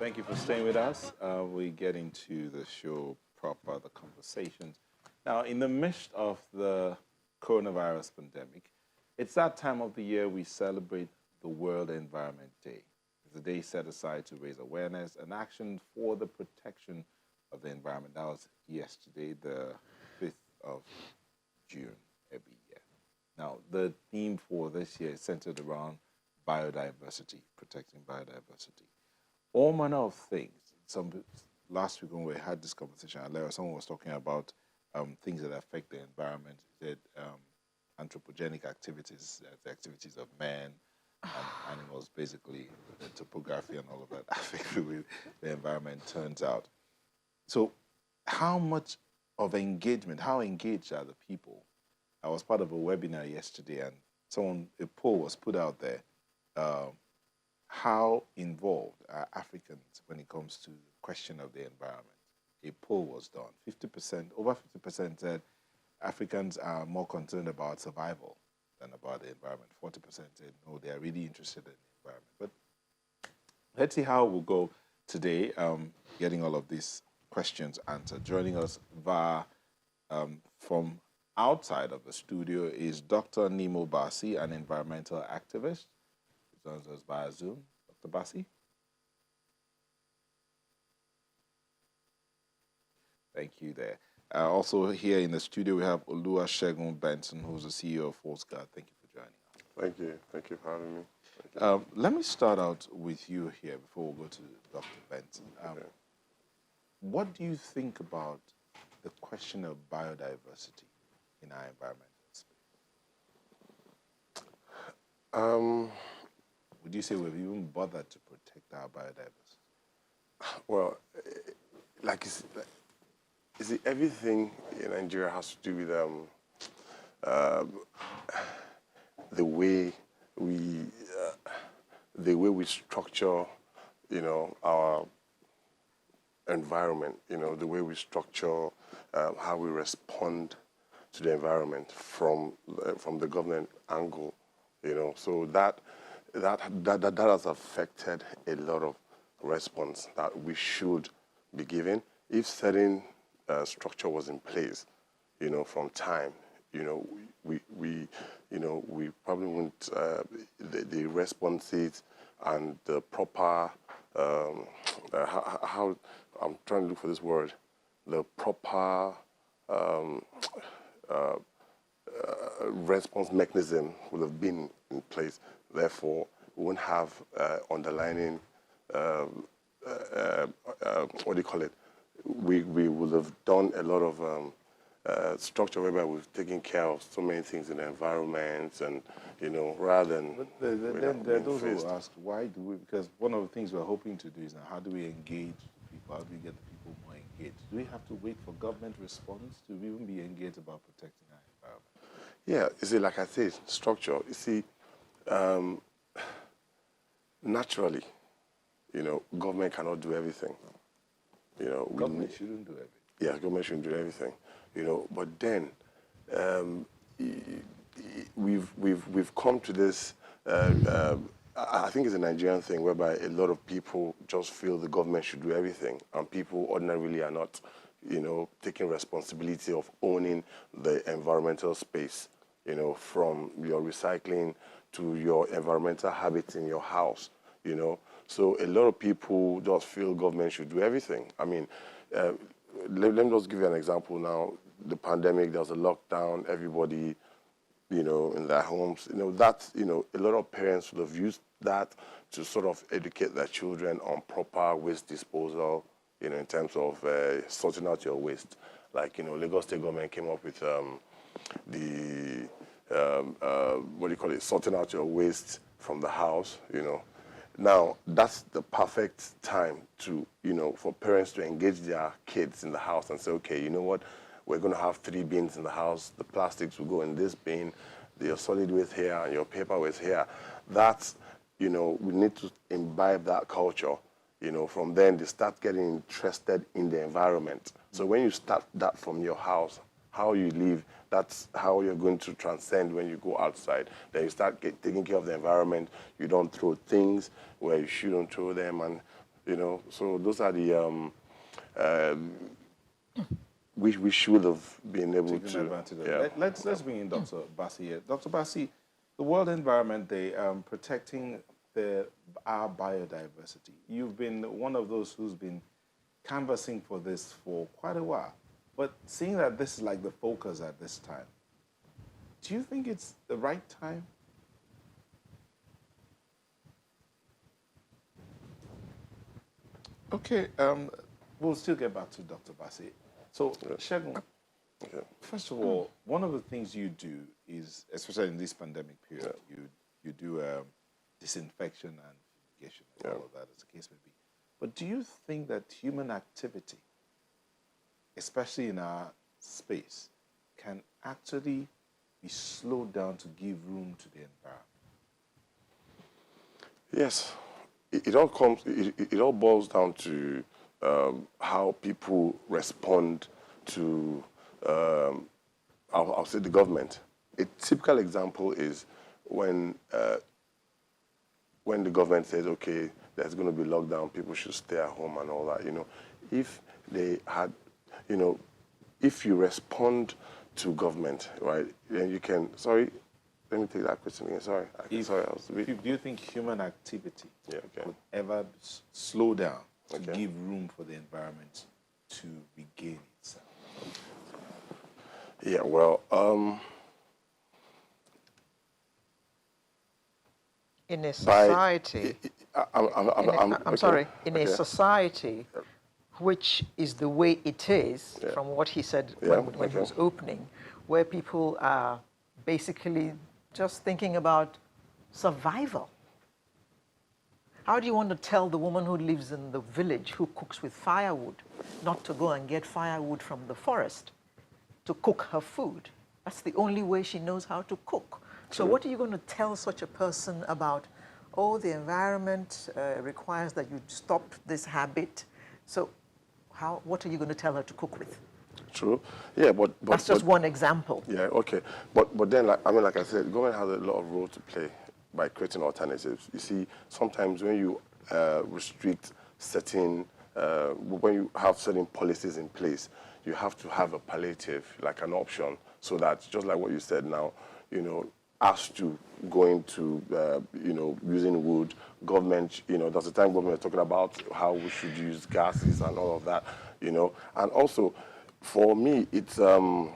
Thank you for staying with us. We get into the show proper, the conversations. Now, in the midst of the coronavirus pandemic, it's that time of the year we celebrate the World Environment Day. It's a day set aside to raise awareness and action for the protection of the environment. That was yesterday, the 5th of June every year. Now, the theme for this year is centered around biodiversity, protecting biodiversity. All manner of things. Last week when we had this conversation, someone was talking about things that affect the environment. He said anthropogenic activities, the activities of man and animals, basically the topography and all of that affect the way the environment turns out. So how much of engagement, how engaged are the people? I was part of a webinar yesterday and a poll was put out there. How involved are Africans when it comes to the question of the environment? A poll was done. 50%, over 50% said Africans are more concerned about survival than about the environment. 40% said no, they are really interested in the environment. But let's see how we'll go today, getting all of these questions answered. Joining us via from outside of the studio is Dr. Nemo Bassi, an environmental activist. He joins us via Zoom. Dr. Bassi? Thank you there. Also here in the studio, we have Oluwasegun Benson, who's the CEO of Force Guard. Thank you for joining us. Thank you. Thank you for having me. Let me start out with you here before we go to Dr. Benson. Okay. What do you think about the question of biodiversity in our environmental space? Would you say we've even bothered to protect our biodiversity? Well, you see, everything in Nigeria has to do with the way we structure, our environment. The way we structure how we respond to the environment from the government angle. So that has affected a lot of response that we should be giving if certain structure was in place, from time, we probably wouldn't, the responses and the proper, how, I'm trying to look for this word, the proper response mechanism would have been in place. Therefore, we wouldn't have underlining, what do you call it? We would have done a lot of structure whereby we've taken care of so many things in the environment, and rather than. But there are those who ask, why do we? Because one of the things we're hoping to do is now, how do we engage people? How do we get the people more engaged? Do we have to wait for government response to even be engaged about protecting our environment? Yeah, you see, like I said, structure. You see, naturally, government cannot do everything. Government shouldn't do everything. Yeah, government shouldn't do everything. But then we've come to this. I think it's a Nigerian thing whereby a lot of people just feel the government should do everything, and people ordinarily are not, taking responsibility of owning the environmental space. From your recycling to your environmental habits in your house. So a lot of people just feel government should do everything. I mean, let me just give you an example now. The pandemic, there was a lockdown, everybody, in their homes. A lot of parents would have used that to sort of educate their children on proper waste disposal, in terms of sorting out your waste. Like, Lagos State government came up with the, what do you call it, sorting out your waste from the house, Now, that's the perfect time to, for parents to engage their kids in the house and say, okay, you know what, we're going to have 3 bins in the house. The plastics will go in this bin, your solid waste here, and your paper waste here. That's, we need to imbibe that culture. From then they start getting interested in the environment. So when you start that from your house, how you live, that's how you're going to transcend when you go outside. Then you start taking care of the environment. You don't throw things where you shouldn't throw them, and you know. So those are the we should have been able Taking to. advantage of Yeah. it. Let's bring in Dr. Bassi here. Dr. Bassi, the World Environment Day, protecting our biodiversity. You've been one of those who's been canvassing for this for quite a while. But seeing that this is like the focus at this time, do you think it's the right time? Okay, we'll still get back to Dr. Bassi. So, Shegun, first of all, one of the things you do is, especially in this pandemic period, you do disinfection and fumigation and all of that, as the case may be. But do you think that human activity, especially in our space, can actually be slowed down to give room to the environment? Yes, it all comes. It all boils down to how people respond to. I'll say the government. A typical example is when the government says, "Okay, there's going to be lockdown. People should stay at home and all that." You know, if they had, you know, if you respond to government, right, then you can. Sorry. Let me take that question again. Sorry. Sorry, I was a bit... Do you think human activity okay. could ever slow down to Okay. give room for the environment to regain itself? Yeah, well, in a society, I'm sorry, in a society which is the way it is, from what he said when he was opening, where people are basically just thinking about survival. How do you want to tell the woman who lives in the village, who cooks with firewood, not to go and get firewood from the forest to cook her food? That's the only way she knows how to cook. So what are you going to tell such a person about, oh, the environment requires that you stop this habit? So what are you going to tell her to cook with? True. Yeah, but that's just one example. Yeah, okay. But then, like I said, government has a lot of role to play by creating alternatives. You see, sometimes when you restrict certain, when you have certain policies in place, you have to have a palliative, like an option, so that, just like what you said now, you know, as to going to, you know, using wood, government, you know, there's a time government is talking about how we should use gases and all of that, you know, and also, for me, it's an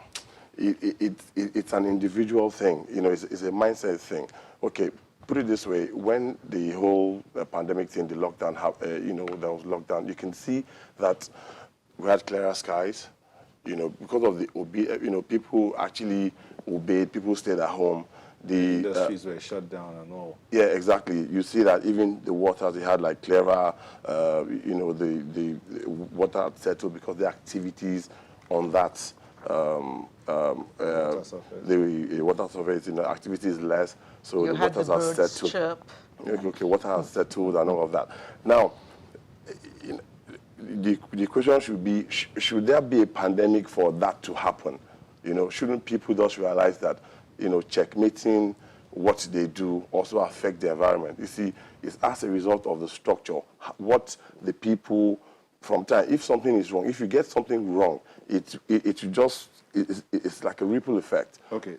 individual thing. You know, it's a mindset thing. Okay, put it this way: when the whole pandemic thing, the lockdown, you know, there was lockdown. You can see that we had clearer skies. You know, because of the you know, people actually obeyed. People stayed at home. The industries were shut down and all. Yeah, exactly. You see that even the waters, they had like clearer. You know, the water had settled because the activities on that the water surface, you know, activity is less, so you the had waters the are birds settled. Chirp. Okay, water has settled and all of that. Now, you know, the question should be: should there be a pandemic for that to happen? You know, shouldn't people just realize that, you know, checkmating what they do also affect the environment? You see, it's as a result of the structure, what the people. From time, if something is wrong, if you get something wrong, it's like a ripple effect. Okay,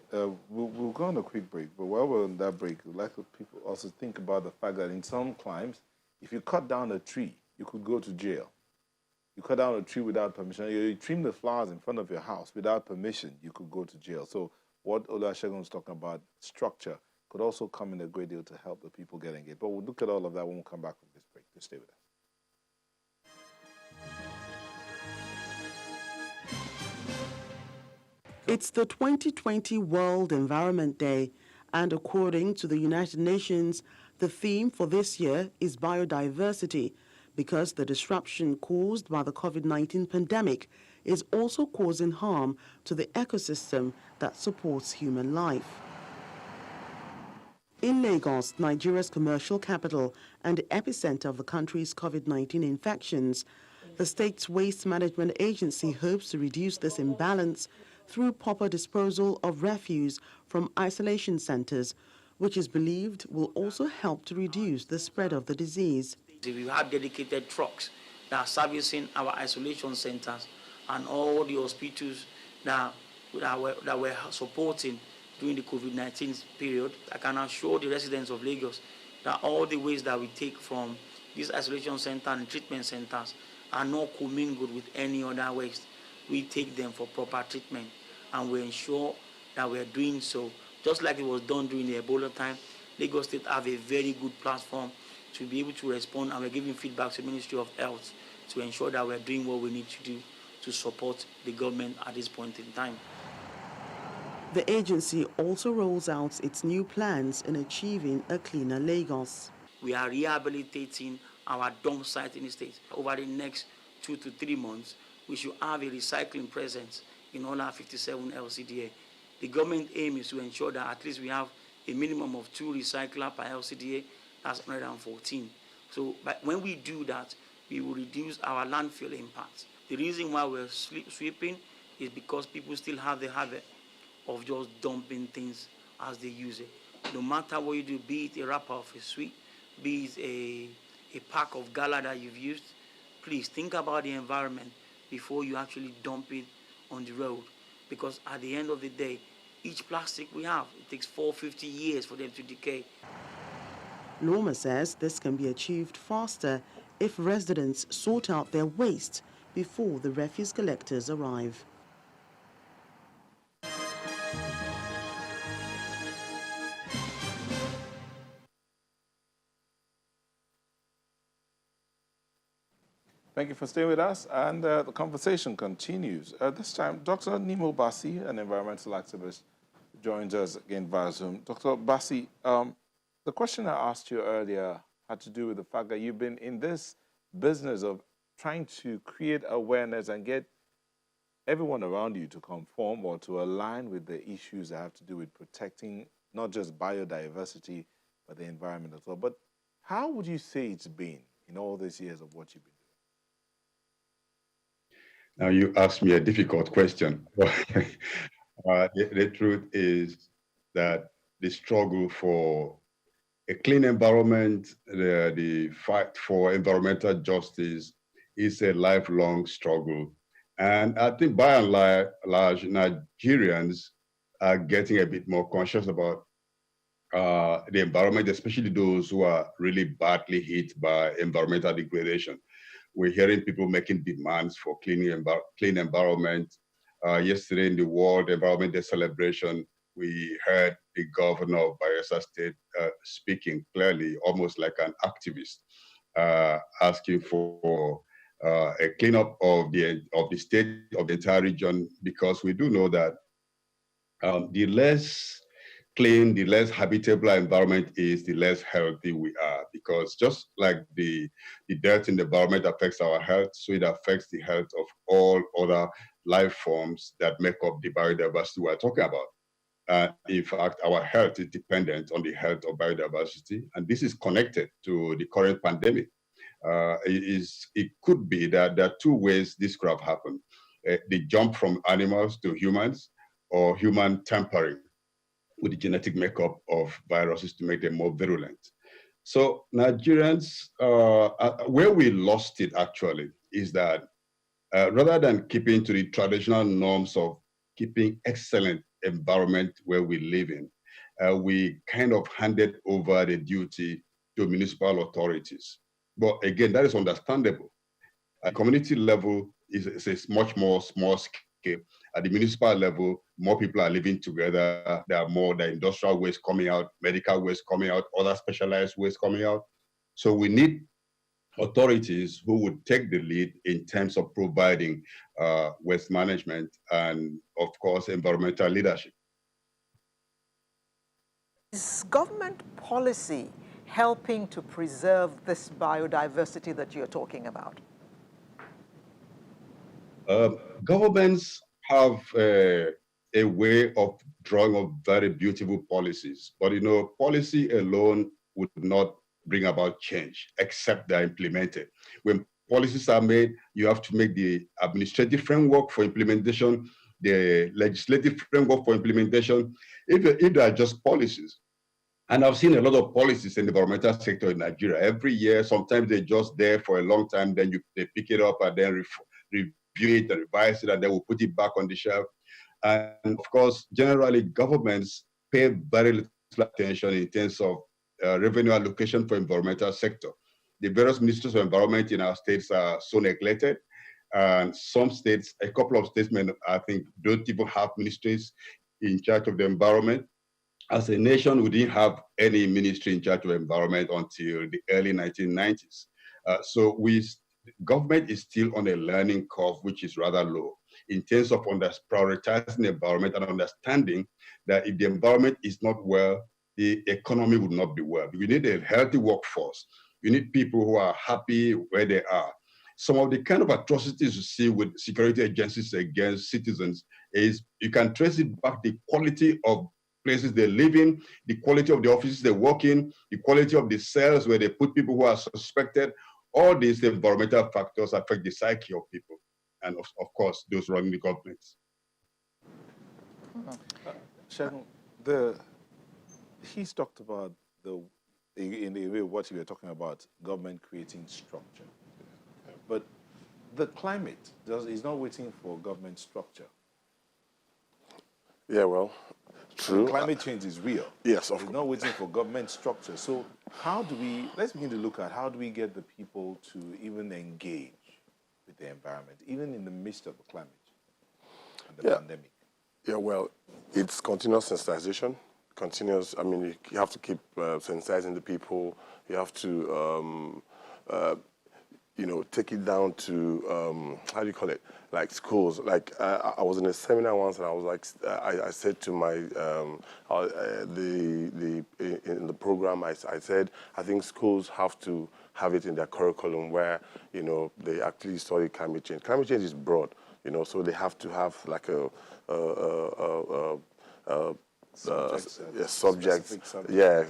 we'll go on a quick break, but while we're on that break, I'd like people also think about the fact that in some climes, if you cut down a tree, you could go to jail. You cut down a tree without permission. You trim the flowers in front of your house without permission, you could go to jail. So what Oluwasegun was talking about, structure, could also come in a great deal to help the people get engaged. But we'll look at all of that when we come back from this break. Just stay with us. It's the 2020 World Environment Day, and according to the United Nations, the theme for this year is biodiversity, because the disruption caused by the COVID-19 pandemic is also causing harm to the ecosystem that supports human life. In Lagos, Nigeria's commercial capital and the epicenter of the country's COVID-19 infections, the state's waste management agency hopes to reduce this imbalance through proper disposal of refuse from isolation centers, which is believed will also help to reduce the spread of the disease. We have dedicated trucks that are servicing our isolation centers and all the hospitals that we're supporting during the COVID-19 period. I can assure the residents of Lagos that all the waste that we take from these isolation centers and treatment centers are not commingled with any other waste. We take them for proper treatment, and we ensure that we're doing so. Just like it was done during the Ebola time, Lagos State have a very good platform to be able to respond, and we're giving feedback to the Ministry of Health to ensure that we're doing what we need to do to support the government at this point in time. The agency also rolls out its new plans in achieving a cleaner Lagos. We are rehabilitating our dump site in the state. Over the next 2 to 3 months, we should have a recycling presence in all our 57 LCDA. The government aim is to ensure that at least we have a minimum of 2 recyclers per LCDA, that's 114. So when we do that, we will reduce our landfill impact. The reason why we're sweeping is because people still have the habit of just dumping things as they use it. No matter what you do, be it a wrapper of a sweet, be it a pack of gala that you've used, please think about the environment before you actually dump it on the road. Because at the end of the day, each plastic we have, it takes 450 years for them to decay. Norma says this can be achieved faster if residents sort out their waste before the refuse collectors arrive. Thank you for staying with us, and the conversation continues. This time, Dr. Nemo Bassi, an environmental activist, joins us again via Zoom. Dr. Bassi, the question I asked you earlier had to do with the fact that you've been in this business of trying to create awareness and get everyone around you to conform or to align with the issues that have to do with protecting not just biodiversity, but the environment as well. But how would you say it's been in all these years of what you've been doing? Now you asked me a difficult question. The truth is that the struggle for a clean environment, the fight for environmental justice is a lifelong struggle. And I think by and large, Nigerians are getting a bit more conscious about the environment, especially those who are really badly hit by environmental degradation. We're hearing people making demands for clean environment. Yesterday in the World Environment Day celebration, we heard the governor of Bayelsa State speaking clearly, almost like an activist, asking for a cleanup of the state of the entire region, because we do know that the less clean, the less habitable our environment is, the less healthy we are. Because just like the dirt in the environment affects our health, so it affects the health of all other life forms that make up the biodiversity we're talking about. In fact, our health is dependent on the health of biodiversity, and this is connected to the current pandemic. It could be that there are 2 ways this could have happened. The jump from animals to humans, or human tampering with the genetic makeup of viruses to make them more virulent. So Nigerians, where we lost it actually is that rather than keeping to the traditional norms of keeping excellent environment where we live in, we kind of handed over the duty to municipal authorities. But again, that is understandable. At community level, is much more small scale. At the municipal level, more people are living together. There are more the industrial waste coming out, medical waste coming out, other specialized waste coming out. So we need authorities who would take the lead in terms of providing waste management and, of course, environmental leadership. Is government policy helping to preserve this biodiversity that you're talking about? Governments have a way of drawing up very beautiful policies, but policy alone would not bring about change except they're implemented. When policies are made, you have to make the administrative framework for implementation, the legislative framework for implementation. If they are just policies, And I've seen a lot of policies in the environmental sector in Nigeria. Every year, sometimes they're just there for a long time, then they pick it up and then review it and revise it, and then we'll put it back on the shelf. And of course, generally, governments pay very little attention in terms of revenue allocation for environmental sector. The various ministries of environment in our states are so neglected. And some states, a couple of states, I think, don't even have ministries in charge of the environment. As a nation, we didn't have any ministry in charge of environment until the early 1990s. So government is still on a learning curve, which is rather low in terms of prioritizing the environment and understanding that if the environment is not well, the economy would not be well. We need a healthy workforce. You need people who are happy where they are. Some of the kind of atrocities you see with security agencies against citizens is you can trace it back the quality of places they live in, the quality of the offices they work in, the quality of the cells where they put people who are suspected. All these environmental factors affect the psyche of people and, of course, those running the governments. Shegun, he's talked about in a way what you were talking about, government creating structure. But the climate is not waiting for government structure. Yeah, well, true. Climate change is real. Yes, of course. It's not waiting for government structure. So let's begin to look at how do we get the people to even engage with the environment, even in the midst of the climate and the pandemic? Yeah, well, it's continuous sensitization. I mean, you have to keep sensitizing the people. You have to, take it down to, how do you call it, like schools. Like, I was in a seminar once, and I was like, I said to my, in the program, I said, I think schools have to have it in their curriculum where, they actually study climate change. Climate change is broad, so they have to have like a subject,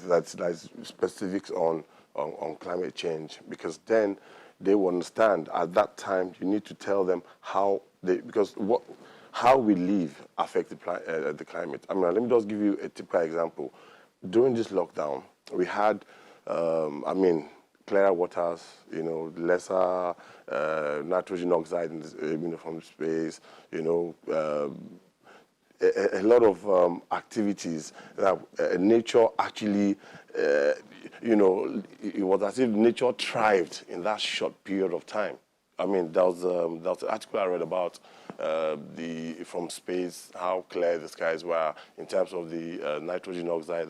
that's specifics on climate change, because then they will understand. At that time, you need to tell them how we live affect the climate. I mean, let me just give you a typical example. During this lockdown, we had, clearer waters, lesser nitrogen oxide from space, a lot of activities that nature actually, it was as if nature thrived in that short period of time. I mean, there was an article I read about from space, how clear the skies were in terms of the nitrogen oxide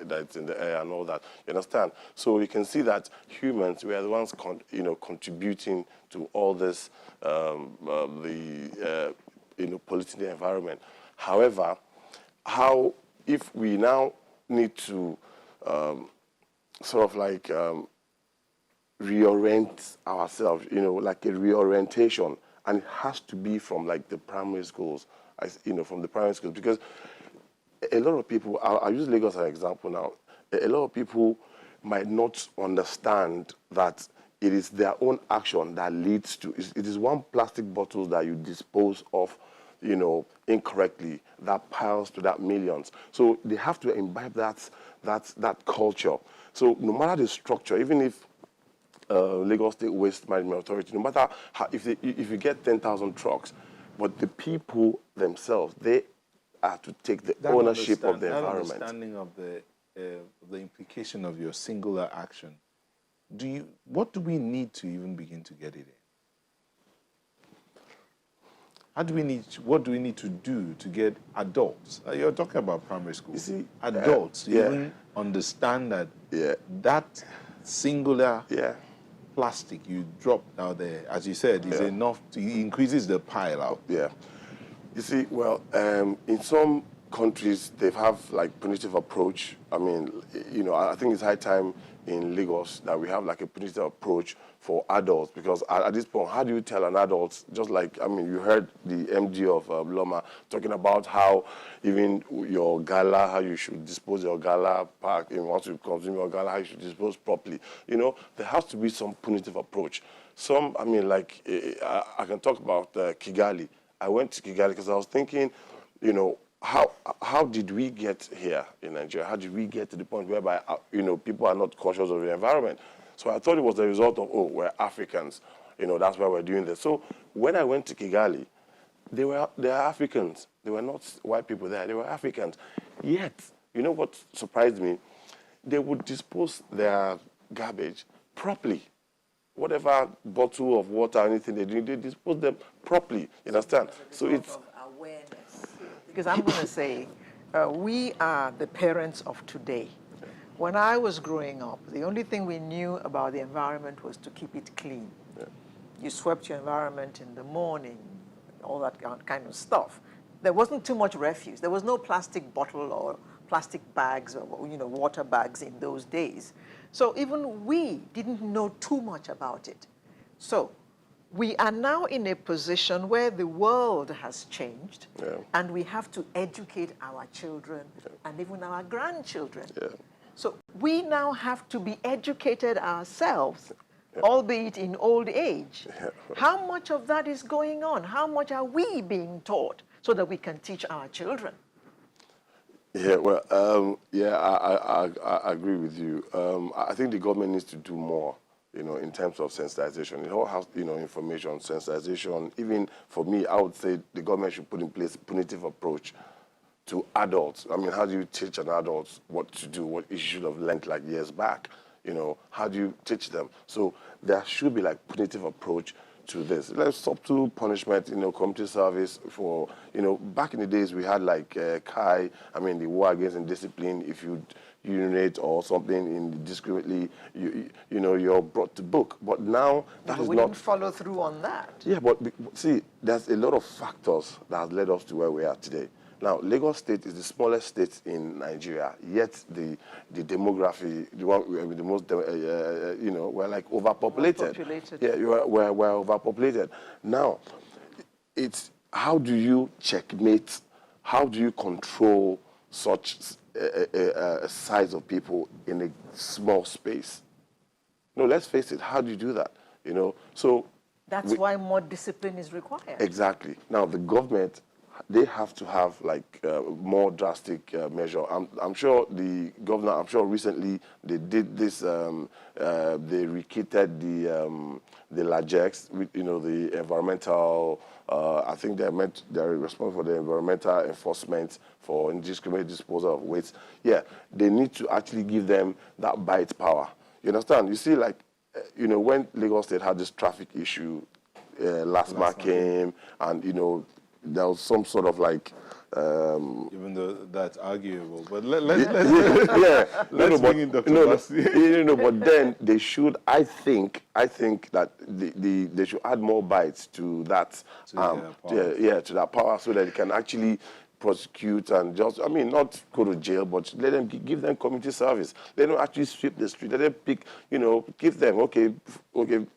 that's in the air and all that. You understand? So you can see that humans were the ones, contributing to all this, polluting the environment. However, if we now need to reorient ourselves, like a reorientation, and it has to be from like the primary schools, from the primary schools, because a lot of people, I'll use Lagos as an example now, a lot of people might not understand that it is their own action that leads to, it is one plastic bottle that you dispose of, incorrectly, that piles to that millions. So they have to imbibe that culture. So no matter the structure, even if Lagos State Waste Management Authority, no matter how, if you get 10,000 trucks, but the people themselves, they are to take the ownership of the environment. That understanding of the implication of your singular action, what do we need to even begin to get it in? What do we need to do to get adults? You're talking about primary school. You see, adults even understand that that singular plastic you drop out there, as you said, is enough to increases the pile out. Yeah. You see, well, in some countries they have like punitive approach. I mean, I think it's high time in Lagos that we have like a punitive approach for adults, because at this point, how do you tell an adult, just like, you heard the MD of Loma talking about how even your gala, how you should dispose your gala pack, once you consume your gala, how you should dispose properly. There has to be some punitive approach. I can talk about Kigali. I went to Kigali because I was thinking, how did we get here in Nigeria? How did we get to the point whereby people are not conscious of the environment? So I thought it was the result of, oh, we're Africans, that's why we're doing this. So when I went to Kigali, they are Africans. They were not white people there. They were Africans. Yet, you know what surprised me? They would dispose their garbage properly. Whatever bottle of water, anything they drink, they dispose them properly. You understand? So it's awareness. Because I'm going to say, we are the parents of today. When I was growing up, the only thing we knew about the environment was to keep it clean. Yeah. You swept your environment in the morning, all that kind of stuff. There wasn't too much refuse. There was no plastic bottle or plastic bags or water bags in those days. So even we didn't know too much about it. So we are now in a position where the world has changed, and we have to educate our children and even our grandchildren. Yeah. So we now have to be educated ourselves, albeit in old age. How much of that is going on? How much are we being taught so that we can teach our children? Yeah, well, I agree with you. I think the government needs to do more, in terms of sensitization. It all has, information, sensitization. Even for me, I would say the government should put in place a punitive approach to adults. I mean, how do you teach an adult what to do, what he should have learned like years back? How do you teach them? So there should be like punitive approach to this. Let's subtle punishment, community service for, back in the days we had like CAI, the war against indiscipline. If you urinate or something indiscriminately, you're brought to book. But now that is we not. didn't follow through on that. Yeah, but see, there's a lot of factors that has led us to where we are today. Now, Lagos State is the smallest state in Nigeria, yet the demography, the one with the most, we're like overpopulated. Yeah, we're overpopulated. Now, it's how do you checkmate, how do you control such a size of people in a small space? No, let's face it, how do you do that? So that's why more discipline is required. Exactly. Now, the government, they have to have like more drastic measure. I'm sure the governor, recently they did this, they rekitted the LAJEX, with, the environmental, I think they're responsible for the environmental enforcement for indiscriminate disposal of waste. Yeah, they need to actually give them that bite power. You understand? You see, like, when Lagos State had this traffic issue, last month came, and, there was some sort of like... even though that's arguable, but let's bring in Dr. Basi. But then they should, I think that they should add more bites to that, to that power, so that they can actually prosecute and just, not go to jail, but let them give them community service. Let them actually sweep the street. Let them pick, give them, okay,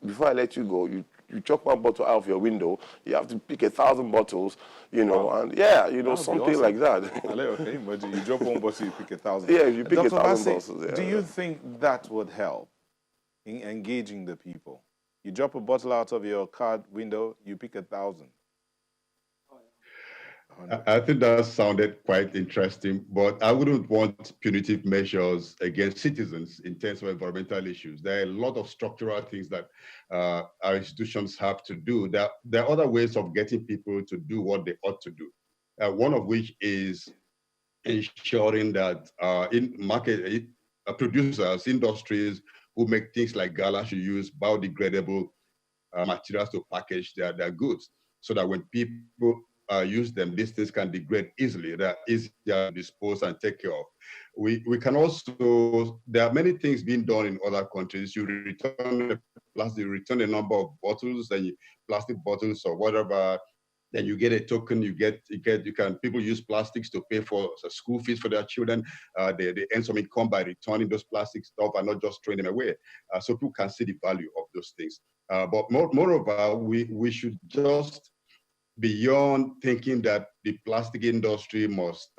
before I let you go, you chuck one bottle out of your window, you have to pick 1,000 bottles, and something like that. Okay, but you drop one bottle, you pick 1,000. Yeah, you pick 1,000 bottles. Do you think that would help in engaging the people? You drop a bottle out of your car window, you pick 1,000. I think that sounded quite interesting, but I wouldn't want punitive measures against citizens in terms of environmental issues. There are a lot of structural things that our institutions have to do. There are other ways of getting people to do what they ought to do. One of which is ensuring that producers, industries who make things like gala should use biodegradable materials to package their goods, so that when people use them, these things can degrade easily. They're easier to dispose and take care of. We can also, there are many things being done in other countries. You return a number of bottles, plastic bottles or whatever, then you get a token. People use plastics to pay for school fees for their children. They earn some income by returning those plastic stuff and not just throwing them away. So people can see the value of those things. But moreover, we should just, beyond thinking that the plastic industry must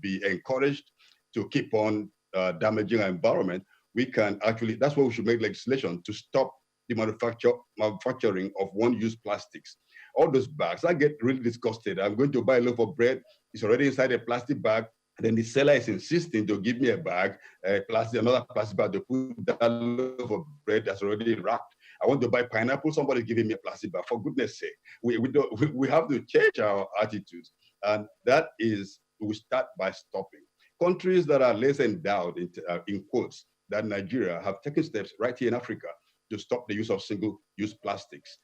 be encouraged to keep on damaging our environment, we can actually, that's why we should make legislation to stop the manufacturing of one-use plastics. All those bags, I get really disgusted. I'm going to buy a loaf of bread, It's already inside a plastic bag. And then the seller is insisting to give me a bag, another plastic bag to put that loaf of bread that's already wrapped. I want to buy pineapple, somebody's giving me a plastic bag. For goodness sake, we have to change our attitudes. And that is, we start by stopping. Countries that are less endowed, in quotes, than Nigeria have taken steps right here in Africa to stop the use of single-use plastics.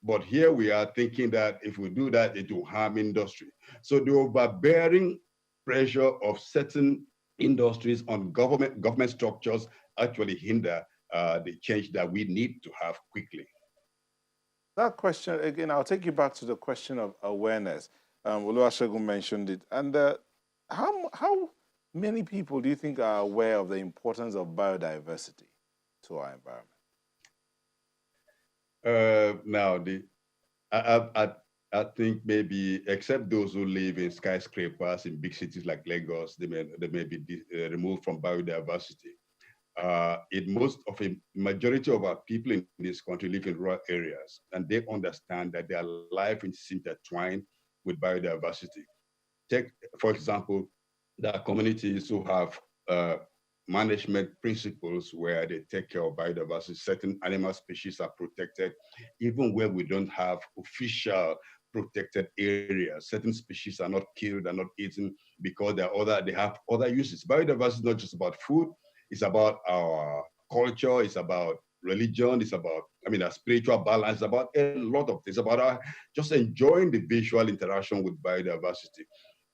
But here we are thinking that if we do that, it will harm industry. So the overbearing pressure of certain industries on government structures actually hinder the change that we need to have quickly. That question, again, I'll take you back to the question of awareness. Oluwasegun mentioned it. And how many people do you think are aware of the importance of biodiversity to our environment? I think maybe, except those who live in skyscrapers in big cities like Lagos, they may be removed from biodiversity. Most of a majority of our people in this country live in rural areas, and they understand that their life is intertwined with biodiversity. Take, for example, there are communities who have management principles where they take care of biodiversity. Certain animal species are protected, even where we don't have official protected areas. Certain species are not killed, are not eaten because they have other uses. Biodiversity is not just about food, it's about our culture, it's about religion, it's about, our spiritual balance, it's about a lot of things, about our just enjoying the visual interaction with biodiversity.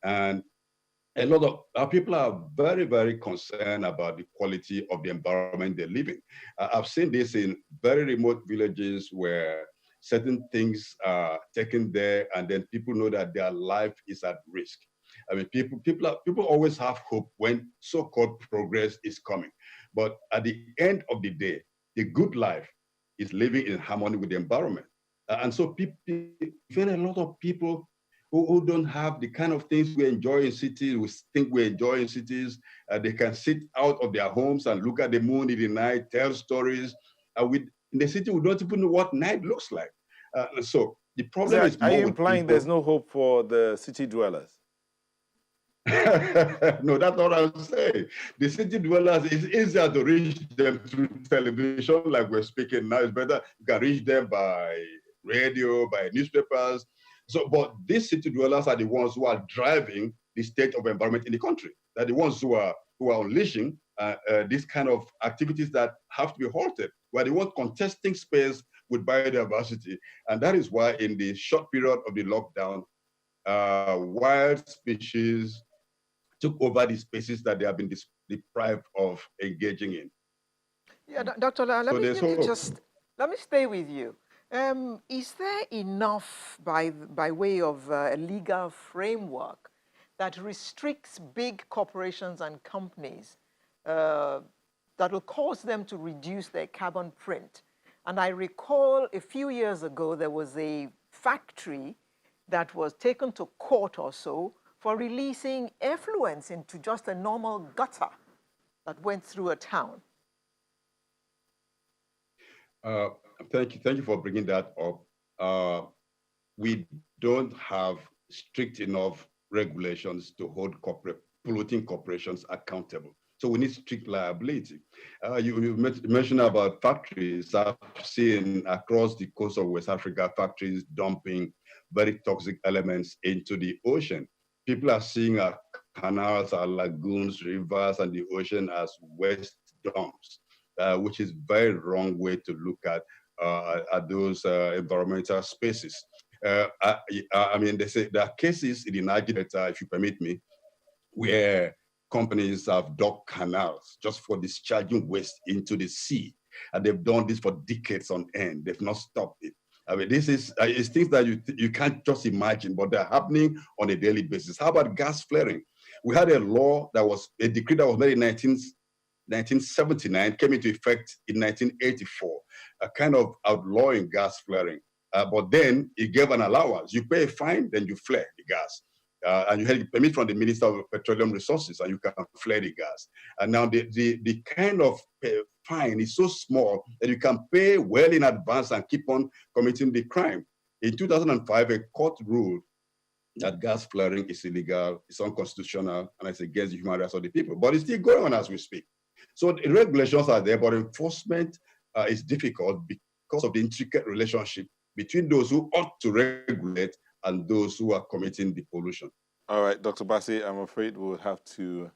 And a lot of our people are very, very concerned about the quality of the environment they live in. I've seen this in very remote villages where certain things are taken there, and then people know that their life is at risk. People always have hope when so-called progress is coming. But at the end of the day, the good life is living in harmony with the environment. And so very a lot of people who don't have the kind of things we enjoy in cities, we think we enjoy in cities. They can sit out of their homes and look at the moon in the night, tell stories. In the city, we don't even know what night looks like. So the problem is more. Are you implying there's no hope for the city dwellers? No, that's not what I'm saying. The city dwellers, it's easier to reach them through television, like we're speaking now. It's better. You can reach them by radio, by newspapers. So, but these city dwellers are the ones who are driving the state of environment in the country. They're the ones who are unleashing these kind of activities that have to be halted. We're the ones contesting space with biodiversity. And that is why in the short period of the lockdown, wild species took over the spaces that they have been deprived of engaging in. Yeah, Dr. La, let me stay with you. Is there enough by way of a legal framework that restricts big corporations and companies that will cause them to reduce their carbon print? And I recall a few years ago, there was a factory that was taken to court or so for releasing effluents into just a normal gutter that went through a town. Thank you for bringing that up. We don't have strict enough regulations to hold polluting corporations accountable. So we need strict liability. You mentioned about factories. I've seen across the coast of West Africa, factories dumping very toxic elements into the ocean. People are seeing our canals, our lagoons, rivers, and the ocean as waste dumps, which is very wrong way to look at those environmental spaces. They say there are cases in the Niger Delta, if you permit me, where companies have dug canals just for discharging waste into the sea. And they've done this for decades on end. They've not stopped it. This is it's things that you can't just imagine, but they're happening on a daily basis. How about gas flaring? We had a decree that was made in 1979, came into effect in 1984, a kind of outlawing gas flaring. But then it gave an allowance. You pay a fine, then you flare the gas. And you had a permit from the Minister of Petroleum Resources, and you can flare the gas. And now the kind of fine is so small that you can pay well in advance and keep on committing the crime. In 2005, a court ruled that gas flaring is illegal, it's unconstitutional, and it's against the human rights of the people. But it's still going on as we speak. So the regulations are there, but enforcement is difficult because of the intricate relationship between those who ought to regulate and those who are committing the pollution. All right, Dr. Bassi, I'm afraid we'll have to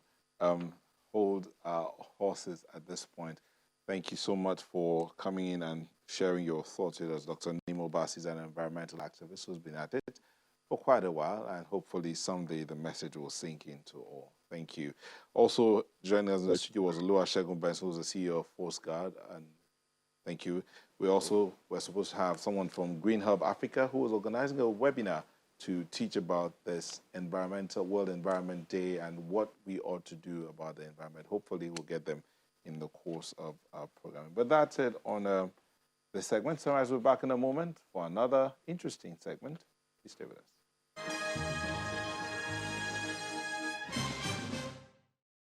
hold our horses at this point. Thank you so much for coming in and sharing your thoughts with us. Dr. Nimo Bassi is an environmental activist who's been at it for quite a while, and hopefully someday the message will sink into all. Thank you. Also joining us in the studio was Oluwasegun Benson, who's the CEO of Force Guard, and thank you. We're supposed to have someone from Green Hub Africa who is organizing a webinar to teach about this World Environment Day and what we ought to do about the environment. Hopefully we'll get them in the course of our programming. But that's it on this segment. So as we're back in a moment for another interesting segment, please stay with us.